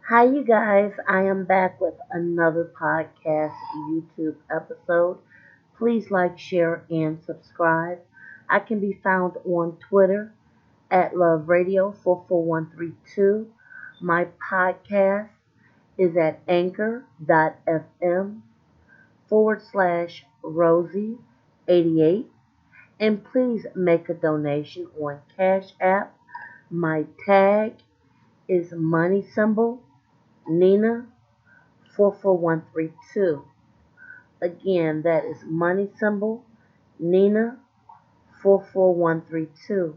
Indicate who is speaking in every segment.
Speaker 1: Hi, you guys. I am back with another podcast YouTube episode. Please like, share, and subscribe. I can be found on Twitter at Love Radio 44132. My podcast is at anchor.fm /Rosie88. And please make a donation on Cash App. My tag is money symbol Nina 44132. Again, that is money symbol Nina 44132.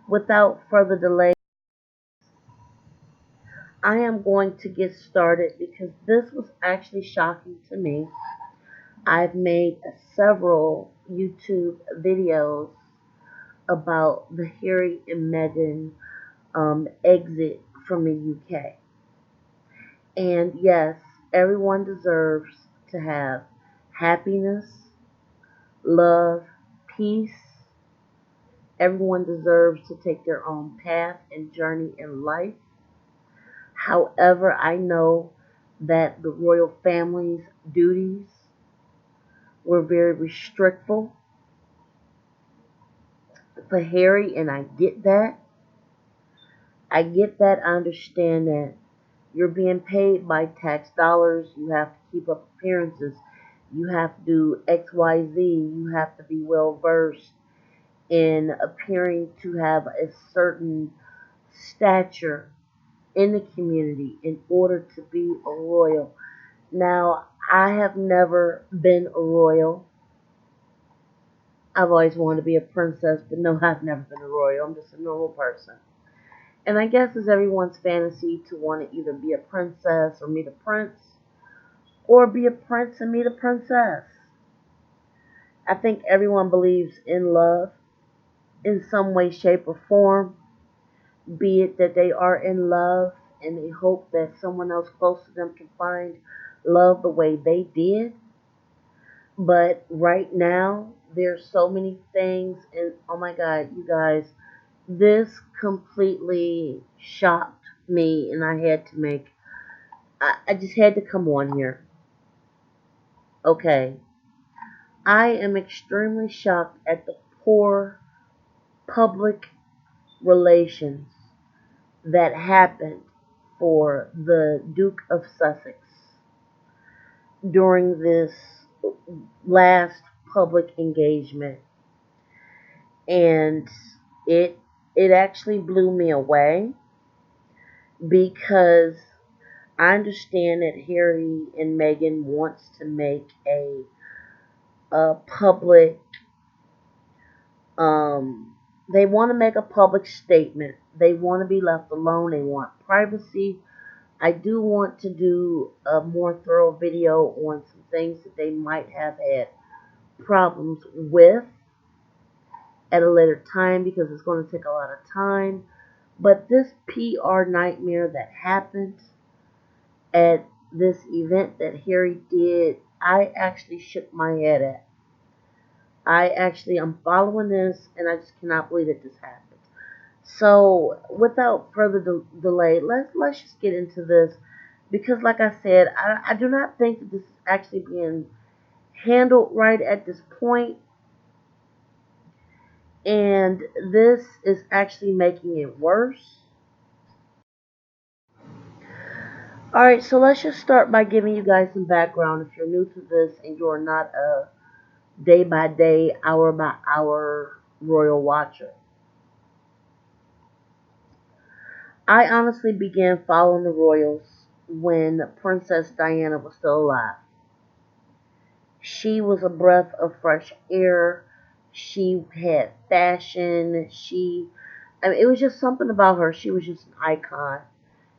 Speaker 1: Without further delay, I am going to get started because this was actually shocking to me. I've made several YouTube videos about the Harry and Meghan exit from the UK. And yes, everyone deserves to have happiness, love, peace. Everyone deserves to take their own path and journey in life. However, I know that the royal family's duties were very restrictful for Harry, and I get that. I get that. I understand that you're being paid by tax dollars. You have to keep up appearances. You have to do XYZ. You have to be well versed in appearing to have a certain stature in the community in order to be a royal. Now, I have never been a royal. I've always wanted to be a princess, but no, I've never been a royal. I'm just a normal person. And I guess it's everyone's fantasy to want to either be a princess or meet a prince, or be a prince and meet a princess. I think everyone believes in love in some way, shape, or form, be it that they are in love and they hope that someone else close to them can find love the way they did. But right now, there's so many things, and oh my God, you guys, this completely shocked me, and I just had to come on here. Okay, I am extremely shocked at the poor public relations that happened for the Duke of Sussex during this last public engagement, and it it actually blew me away because I understand that Harry and Meghan wants to make a public they want to make a public statement. They want to be left alone. They want privacy. I do want to do a more thorough video on some things that they might have had problems with at a later time because it's going to take a lot of time. But this PR nightmare that happened at this event that Harry did, I actually shook my head at. I'm following this and I just cannot believe that this happened. So, without further delay, let's just get into this because, like I said, I do not think that this is actually being handled right at this point, and this is actually making it worse. All right, so let's just start by giving you guys some background if you're new to this and you're not a day by day, hour by hour royal watcher. I honestly began following the royals when Princess Diana was still alive. She was a breath of fresh air. She had fashion. I mean, it was just something about her. She was just an icon.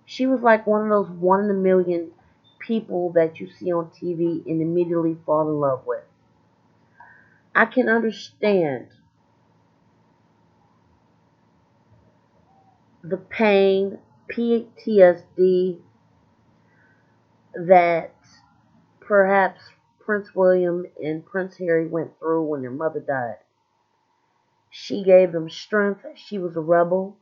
Speaker 1: She was like one of those one in a million people that you see on TV and immediately fall in love with. I can understand the pain, PTSD that perhaps Prince William and Prince Harry went through when their mother died. She gave them strength. She was a rebel.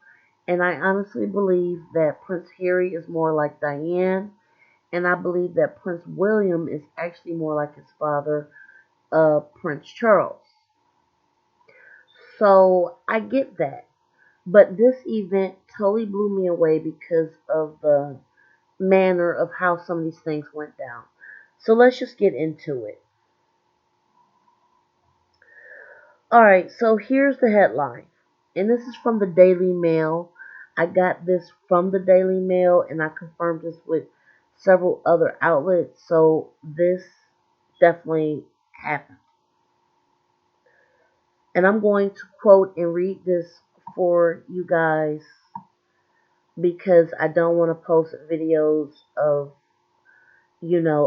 Speaker 1: And I honestly believe that Prince Harry is more like Diane, and I believe that Prince William is actually more like his father, Prince Charles. So I get that. But this event totally blew me away because of the manner of how some of these things went down. So let's just get into it. Alright, so here's the headline. And this is from the Daily Mail. I got this from the Daily Mail and I confirmed this with several other outlets. So this definitely happened. And I'm going to quote and read this for you guys because I don't want to post videos of,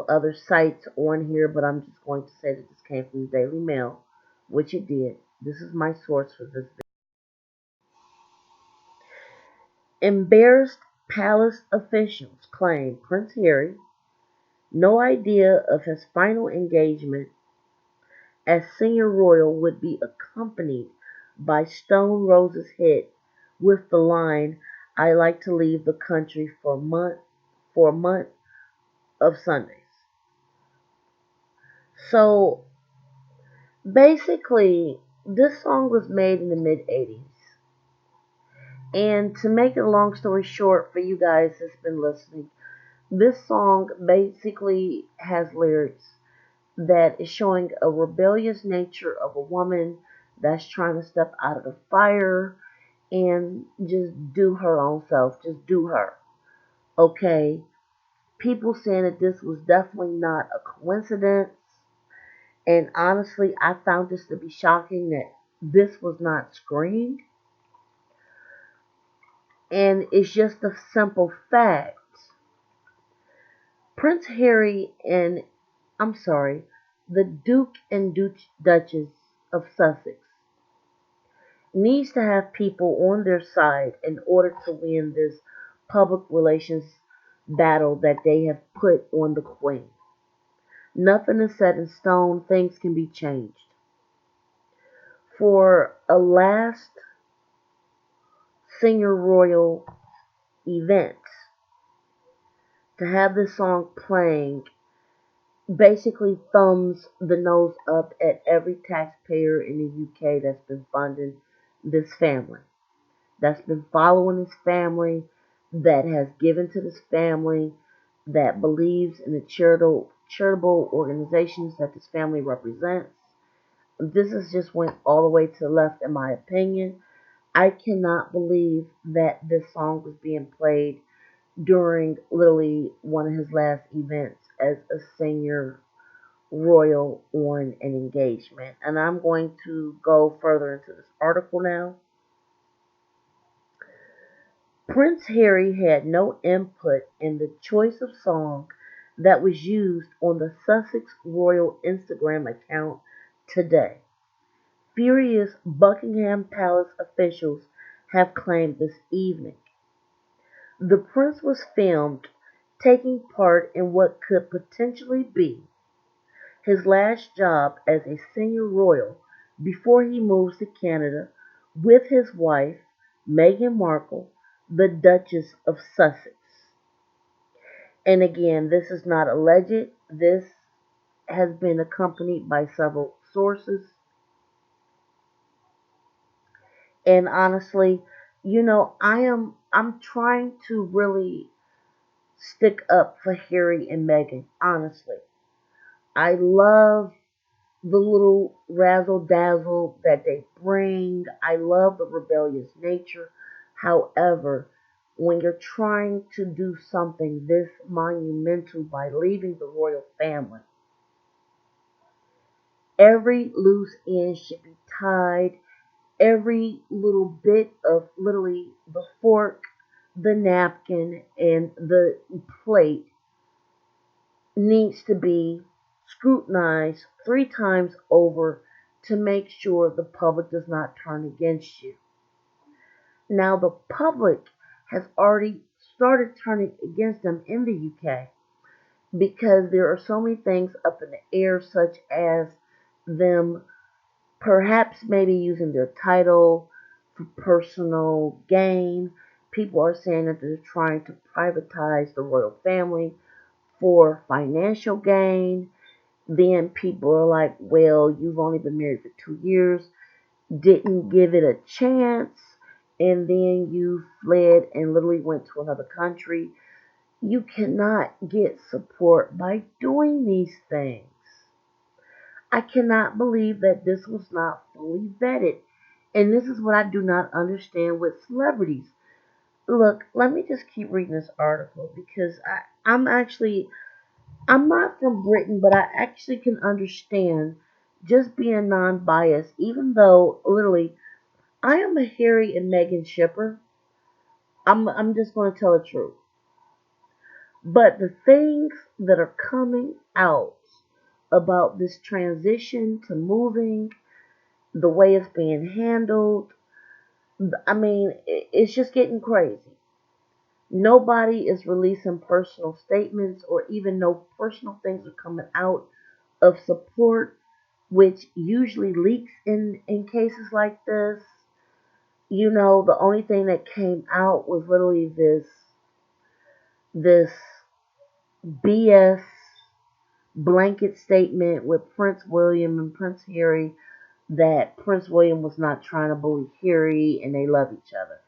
Speaker 1: other sites on here, but I'm just going to say that this came from the Daily Mail, which it did. This is my source for this video. Embarrassed palace officials claim Prince Harry, no idea of his final engagement as senior royal would be accompanied by Stone Roses hit with the line, I like to leave the country for a month of Sundays. So basically, this song was made in the mid 80s. And to make a long story short for you guys that's been listening, this song basically has lyrics that is showing a rebellious nature of a woman that's trying to step out of the fire and just do her own self, just do her. Okay, people saying that this was definitely not a coincidence, and honestly, I found this to be shocking that this was not screened, and it's just a simple fact. Prince Harry and, I'm sorry, the Duke and Duchess of Sussex needs to have people on their side in order to win this public relations battle that they have put on the Queen. Nothing is set in stone, things can be changed. For a last senior royal event, to have this song playing basically thumbs the nose up at every taxpayer in the UK that's been funding this family, that's been following this family, that has given to this family, that believes in the charitable organizations that this family represents. This has just went all the way to the left in my opinion. I cannot believe that this song was being played during literally one of his last events as a senior royal on an engagement. And I'm going to go further into this article now. Prince Harry had no input in the choice of song that was used on the Sussex Royal Instagram account today. Furious Buckingham Palace officials have claimed this evening. The prince was filmed taking part in what could potentially be his last job as a senior royal before he moves to Canada with his wife, Meghan Markle, the Duchess of Sussex. And again, this is not alleged. This has been accompanied by several sources. And honestly, I'm trying to really stick up for Harry and Meghan, honestly. I love the little razzle dazzle that they bring. I love the rebellious nature. However, when you're trying to do something this monumental by leaving the royal family, every loose end should be tied. Every little bit of literally the fork, the napkin, and the plate needs to be scrutinized 3 times over to make sure the public does not turn against you. Now, the public has already started turning against them in the UK because there are so many things up in the air, such as them perhaps maybe using their title for personal gain. People are saying that they're trying to privatize the royal family for financial gain. Then people are like, well, you've only been married for 2 years, didn't give it a chance, and then you fled and literally went to another country. You cannot get support by doing these things. I cannot believe that this was not fully vetted. And this is what I do not understand with celebrities. Look, let me just keep reading this article because I'm not from Britain, but I actually can understand just being non biased, even though literally I am a Harry and Meghan shipper. I'm just going to tell the truth. But the things that are coming out about this transition to moving, the way it's being handled, I mean, it's just getting crazy. Nobody is releasing personal statements or even no personal things are coming out of support, which usually leaks in cases like this. You know, the only thing that came out was literally this BS blanket statement with Prince William and Prince Harry that Prince William was not trying to bully Harry and they love each other.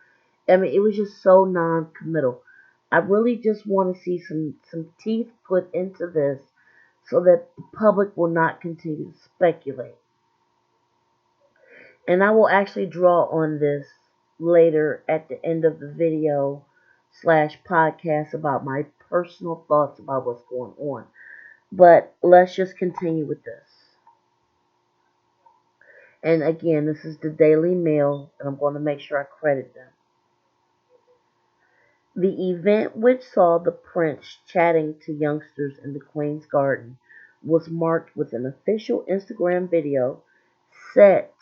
Speaker 1: I mean, it was just so non-committal. I really just want to see some teeth put into this so that the public will not continue to speculate. And I will actually draw on this later at the end of the video slash podcast about my personal thoughts about what's going on. But let's just continue with this. And again, this is the Daily Mail, and I'm going to make sure I credit them. The event, which saw the prince chatting to youngsters in the Queen's Garden, was marked with an official Instagram video set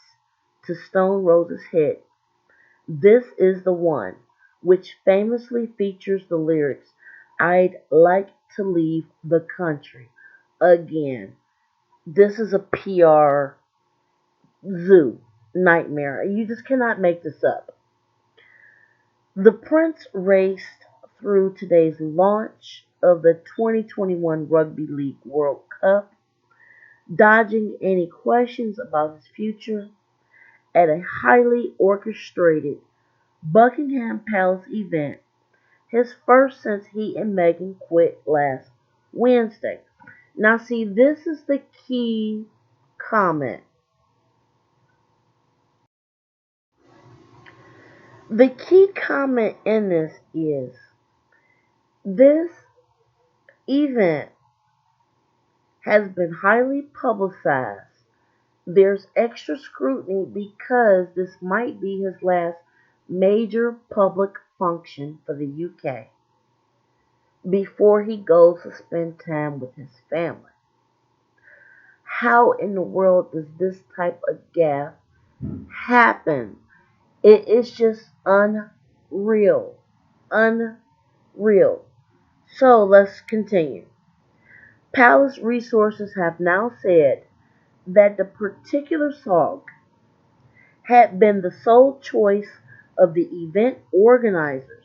Speaker 1: to Stone Rose's hit "This Is the One", which famously features the lyrics, "I'd like to leave the country." Again, this is a PR zoo nightmare. You just cannot make this up. The Prince raced through today's launch of the 2021 Rugby League World Cup, dodging any questions about his future at a highly orchestrated Buckingham Palace event, his first since he and Meghan quit last Wednesday. Now, see, this is the key comment. The key comment in this is this event has been highly publicized. There's extra scrutiny because this might be his last major public function for the UK before he goes to spend time with his family. How in the world does this type of gaffe happen? It is just unreal. Unreal. So let's continue. Palace resources have now said that the particular song had been the sole choice of the event organizers.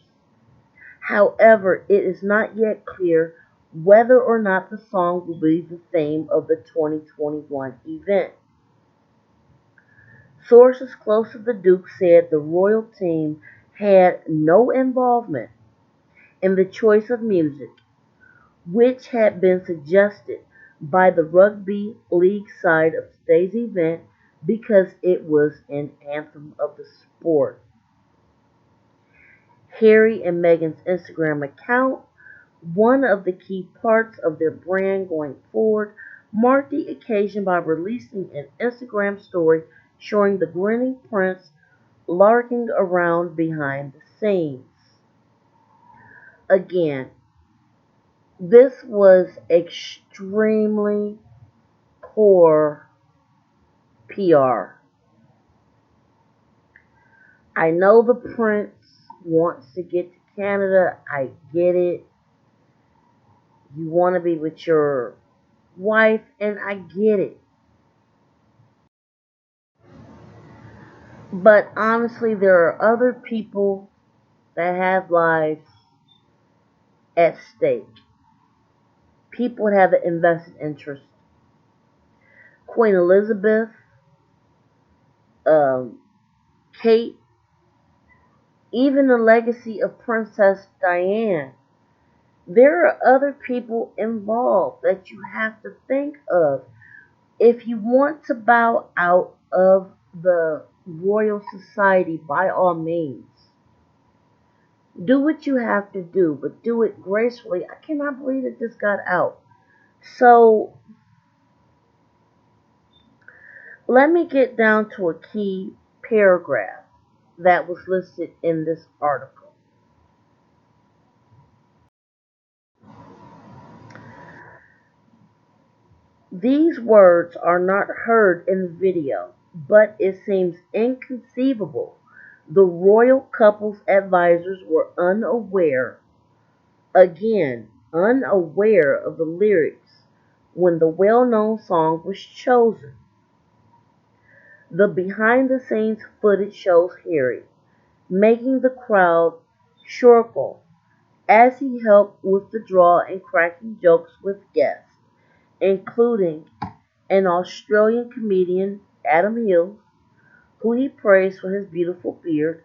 Speaker 1: However, it is not yet clear whether or not the song will be the theme of the 2021 event. Sources close to the Duke said the royal team had no involvement in the choice of music, which had been suggested by the rugby league side of today's event because it was an anthem of the sport. Harry and Meghan's Instagram account, one of the key parts of their brand going forward, marked the occasion by releasing an Instagram story showing the grinning prince larking around behind the scenes. Again, this was extremely poor PR. I know the prince wants to get to Canada. I get it. You want to be with your wife, and I get it. But honestly, there are other people that have lives at stake. People have an invested interest. Queen Elizabeth, um, Kate, even the legacy of Princess Diana. There are other people involved that you have to think of. If you want to bow out of the Royal Society, by all means, do what you have to do, but do it gracefully. I cannot believe that this got out. So, let me get down to a key paragraph that was listed in this article. These words are not heard in the video, but it seems inconceivable the royal couple's advisors were unaware, again, unaware of the lyrics when the well known song was chosen. The behind the scenes footage shows Harry making the crowd chortle as he helped with the draw and cracking jokes with guests, including an Australian comedian, Adam Hills, who he praised for his beautiful beard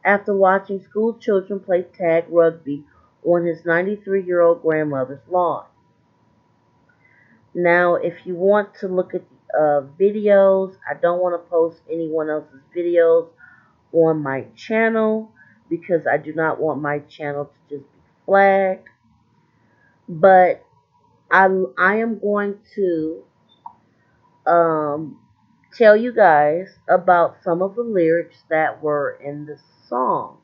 Speaker 1: after watching school children play tag rugby on his 93-year-old grandmother's lawn. Now, if you want to look at the videos, I don't want to post anyone else's videos on my channel because I do not want my channel to just be flagged. But I am going to tell you guys about some of the lyrics that were in the song.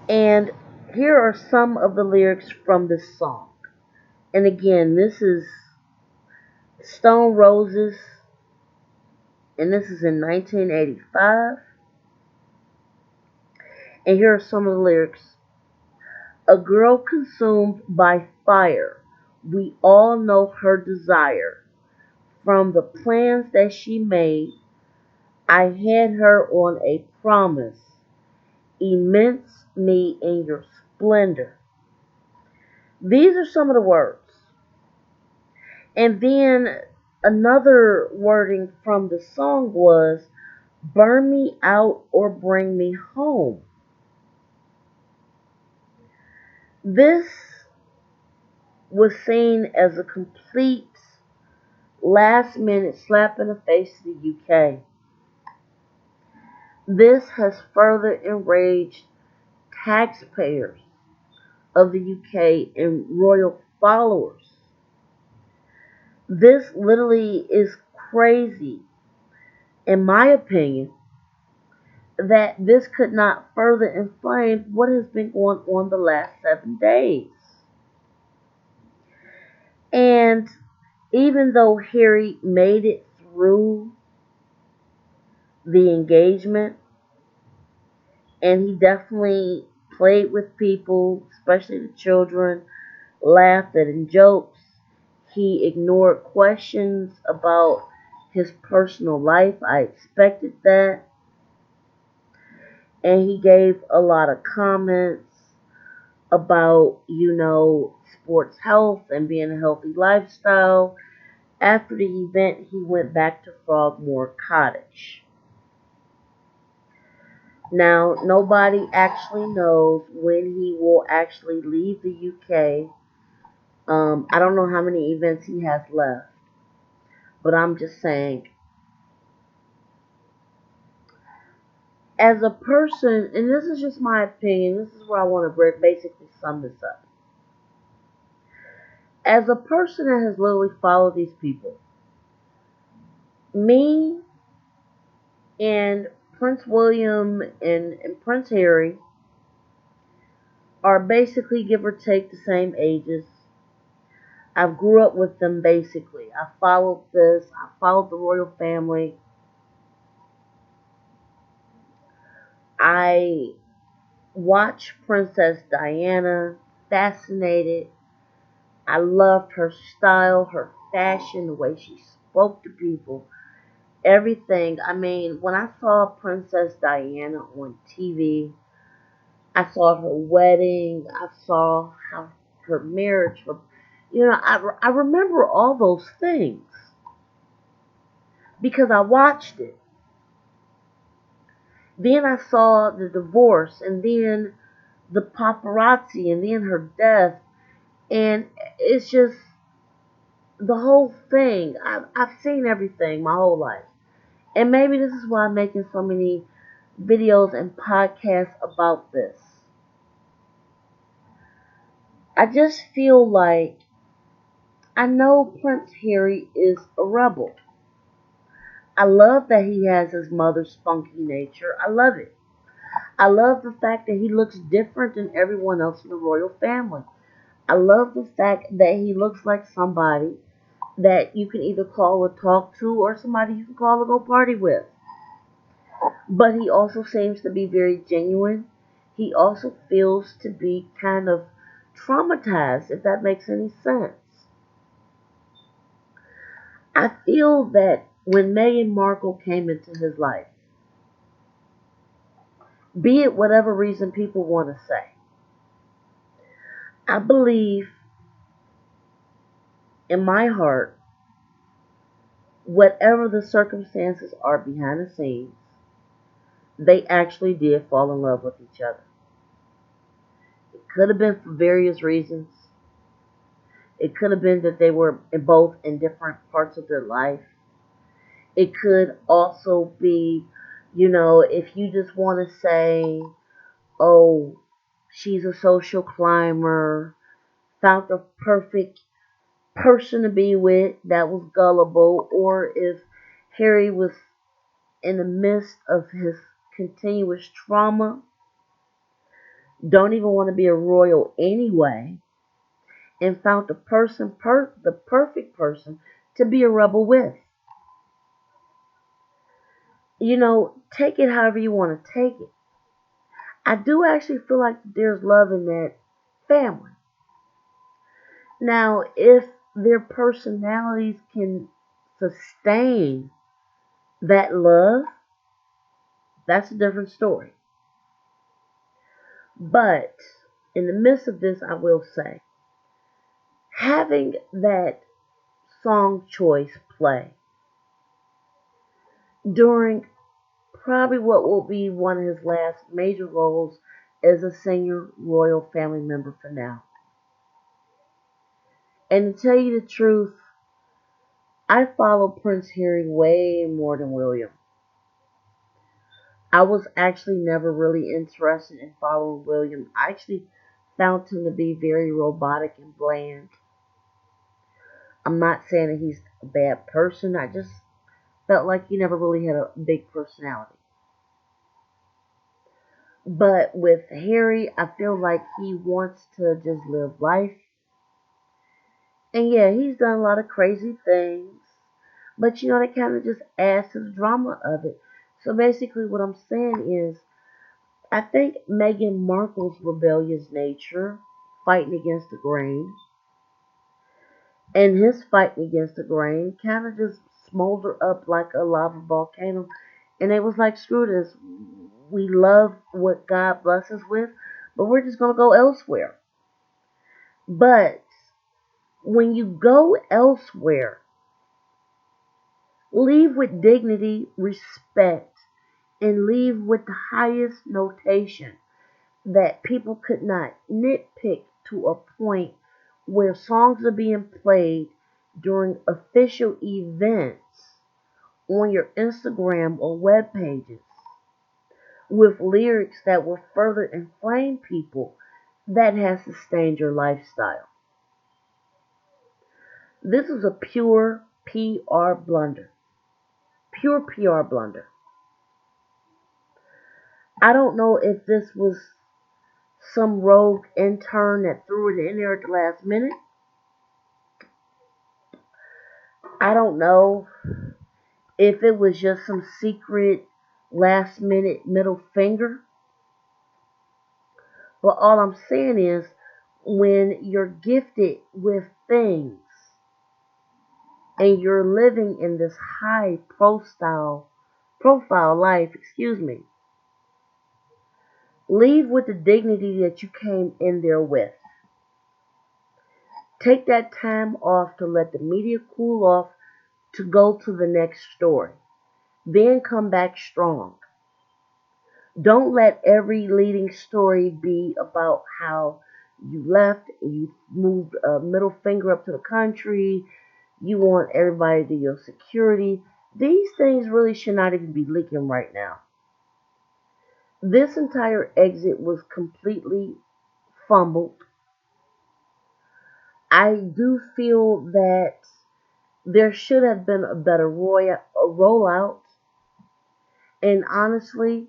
Speaker 1: And here are some of the lyrics from this song. And again, this is Stone Roses, and this is in 1985. And here are some of the lyrics. A girl consumed by fire, we all know her desire. From the plans that she made, I had her on a promise. Immense me in your splendor. These are some of the words. And then another wording from the song was, burn me out or bring me home. This was seen as a complete last minute slap in the face to the UK. This has further enraged taxpayers of the UK and royal followers. This literally is crazy, in my opinion, that this could not further inflame what has been going on the last 7 days. And even though Harry made it through the engagement, and he definitely played with people, especially the children, laughed at in jokes, he ignored questions about his personal life. I expected that. And he gave a lot of comments about, sports health and being a healthy lifestyle. After the event, he went back to Frogmore Cottage. Now, nobody actually knows when he will actually leave the UK. I don't know how many events he has left, but I'm just saying, as a person, and this is just my opinion, this is where I want to basically sum this up. As a person that has literally followed these people, me and Prince William and Prince Harry are basically, give or take, the same ages. I grew up with them basically. I followed this. I followed the royal family. I watched Princess Diana, fascinated. I loved her style, her fashion, the way she spoke to people. everything. I mean, when I saw Princess Diana on TV, I saw her wedding, I saw how her marriage, I remember all those things because I watched it. Then I saw the divorce, and then the paparazzi, and then her death, and it's just the whole thing. I've seen everything my whole life. And maybe this is why I'm making so many videos and podcasts about this. I just feel like I know Prince Harry is a rebel. I love that he has his mother's spunky nature. I love it. I love the fact that he looks different than everyone else in the royal family. I love the fact that he looks like somebody that you can either call or talk to or somebody you can call or go party with. But he also seems to be very genuine. He also feels to be kind of traumatized, if that makes any sense. I feel that when Meghan Markle came into his life, be it whatever reason people want to say, I believe in my heart, whatever the circumstances are behind the scenes, they actually did fall in love with each other. It could have been for various reasons. It could have been that they were both in different parts of their life. It could also be, if you just want to say, oh, she's a social climber, found the perfect person to be with that was gullible, or if Harry was in the midst of his continuous trauma, don't even want to be a royal anyway, and found the perfect person to be a rebel with. Take it however you want to take it. I do actually feel like there's love in that family. Now, if their personalities can sustain that love, that's a different story. But in the midst of this, I will say, having that song choice play during probably what will be one of his last major roles as a senior royal family member for now. And to tell you the truth, I follow Prince Harry way more than William. I was actually never really interested in following William. I actually found him to be very robotic and bland. I'm not saying that he's a bad person. I just felt like he never really had a big personality. But with Harry, I feel like he wants to just live life. And yeah, he's done a lot of crazy things. But that kind of just adds to the drama of it. So basically, what I'm saying is, I think Meghan Markle's rebellious nature, fighting against the grain, and his fighting against the grain kind of just smoldered up like a lava volcano. And it was like, screw this. We love what God blesses us with, but we're just going to go elsewhere. But when you go elsewhere, leave with dignity, respect, and leave with the highest notation that people could not nitpick to a point where songs are being played during official events on your Instagram or web pages with lyrics that will further inflame people. That has sustained your lifestyle. This is a pure PR blunder. Pure PR blunder. I don't know if this was some rogue intern that threw it in there at the last minute. I don't know if it was just some secret last minute middle finger. But all I'm saying is, when you're gifted with things and you're living in this high profile life, excuse me, leave with the dignity that you came in there with. Take that time off to let the media cool off to go to the next story. Then come back strong. Don't let every leading story be about how you left, you moved a middle finger up to the country, you want everybody to do your security. These things really should not even be leaking right now. This entire exit was completely fumbled. I do feel that there should have been a better rollout. And honestly,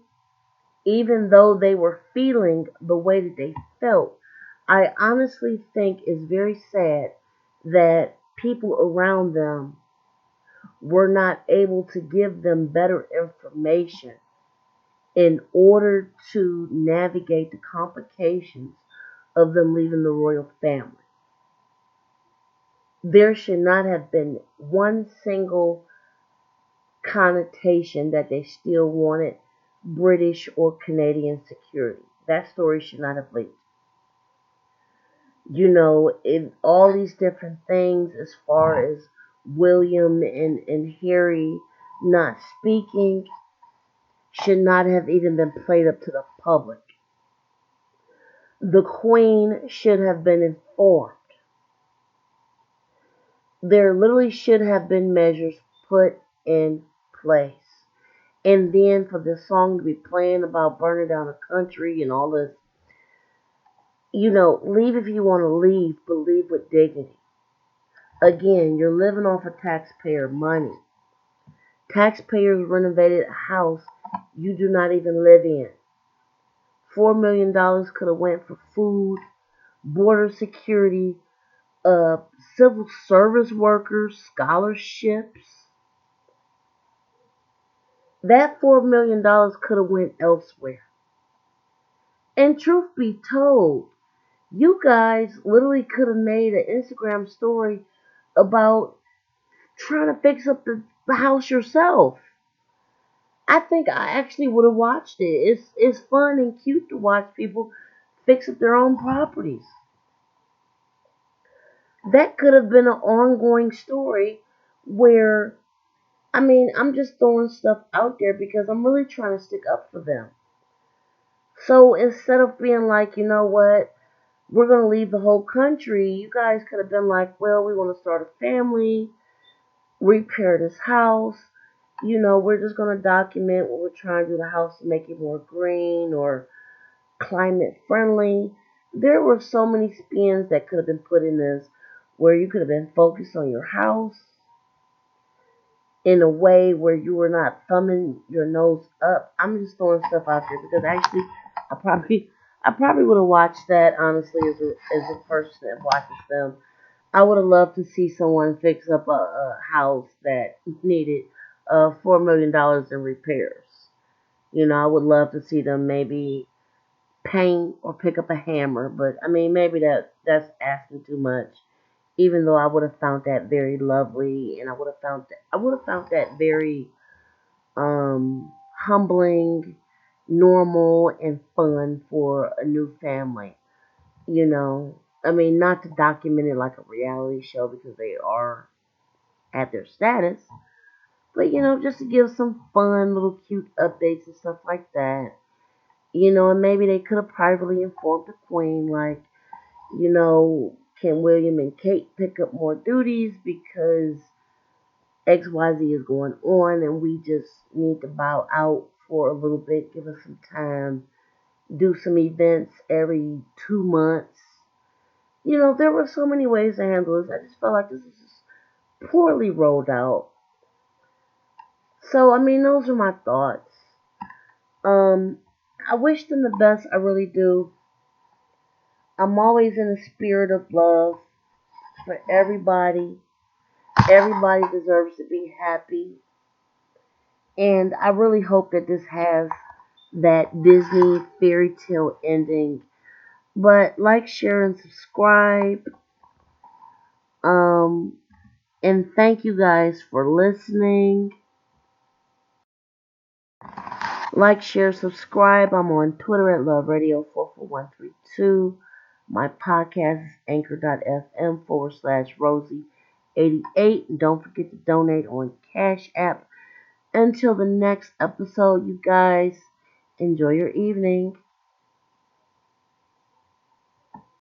Speaker 1: even though they were feeling the way that they felt, I honestly think it's very sad that people around them were not able to give them better information in order to navigate the complications of them leaving the royal family. There should not have been one single connotation that they still wanted British or Canadian security. That story should not have leaked. In all these different things as far as William and Harry not speaking should not have even been played up to the public. The Queen should have been informed. There literally should have been measures put in place. And then for this song to be playing about burning down the country and all this, leave if you want to leave, but leave with dignity. Again, you're living off of taxpayer money. Taxpayers renovated a house you do not even live in. $4 million could have went for food, border security, civil service workers, scholarships. That $4 million could have went elsewhere. And truth be told, you guys literally could have made an Instagram story about trying to fix up the house yourself. I think I actually would have watched it. It's fun and cute to watch people fix up their own properties. That could have been an ongoing story where, I'm just throwing stuff out there because I'm really trying to stick up for them. So instead of being like, you know what, we're going to leave the whole country, you guys could have been like, well, we want to start a family, repair this house. We're just going to document what we're trying to do to the house to make it more green or climate friendly. There were so many spins that could have been put in this where you could have been focused on your house in a way where you were not thumbing your nose up. I'm just throwing stuff out there because actually I probably would have watched that honestly as a person that watches them. I would have loved to see someone fix up a house that needed $4 million in repairs. I would love to see them maybe paint or pick up a hammer, but maybe that's asking too much. Even though I would have found that very lovely, and I would have found that very humbling, normal, and fun for a new family. Not to document it like a reality show because they are at their status, but just to give some fun, little cute updates and stuff like that. And maybe they could have privately informed the Queen, like, can William and Kate pick up more duties because XYZ is going on and we just need to bow out for a little bit, give us some time, do some events every 2 months. There were so many ways to handle this. I just felt like this was just poorly rolled out. So, those are my thoughts. Um, I wish them the best, I really do. I'm always in a spirit of love for everybody. Everybody deserves to be happy. And I really hope that this has that Disney fairy tale ending. But like, share, and subscribe. Um, And thank you guys for listening. Like, share, subscribe. I'm on Twitter at LoveRadio44132. My podcast is anchor.fm/Rosie88. And don't forget to donate on Cash App. Until the next episode, you guys, enjoy your evening.